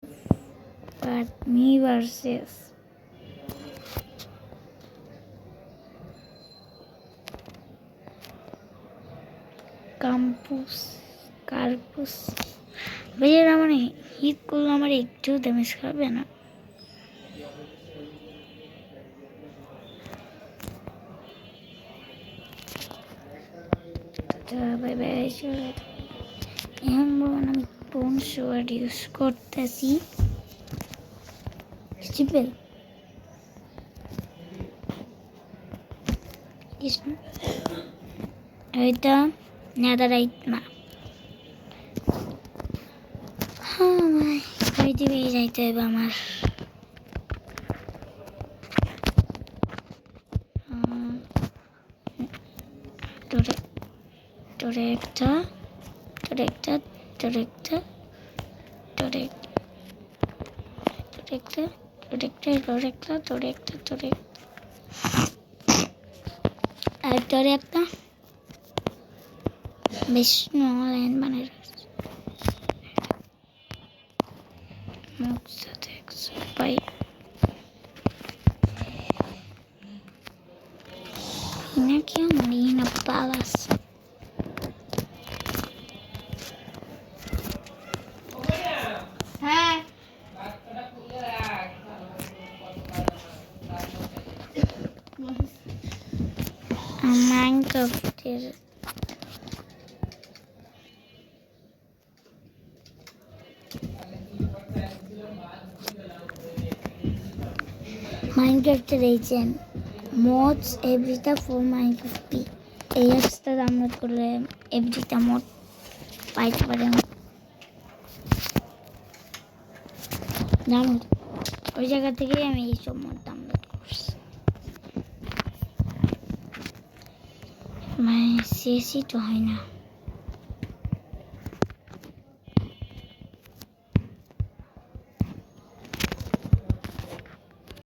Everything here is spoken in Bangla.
but me versus কার্পুস ভাইয়েরা মানে হিট করলে আমার একটু ড্যামেজ খাবে না। Bye bye. এখন বলুন আমি কোন শোয়ার ইউজ করতেছি। সিম্পল এটা নেদারাইট না। ওই দিকে যাইতে হবে আমার। তোরে একটা বেশ লাইন বানিয়ে রাখছি। মুখ সাথে পাই নাকি আমার ইনা পালাস। মাইনক্রাফটের এই যে মোডস এভরিটা ফর মাইনক্রাফট পি, এই অ্যাপসটা ডাউনলোড করলে এভরিটা মোড পাইতে পারেন। ডাউনলোড ওই জায়গা থেকেই আমি এইসব মোড ডাউনলোড করছি। মানে শেষই তো হয় না।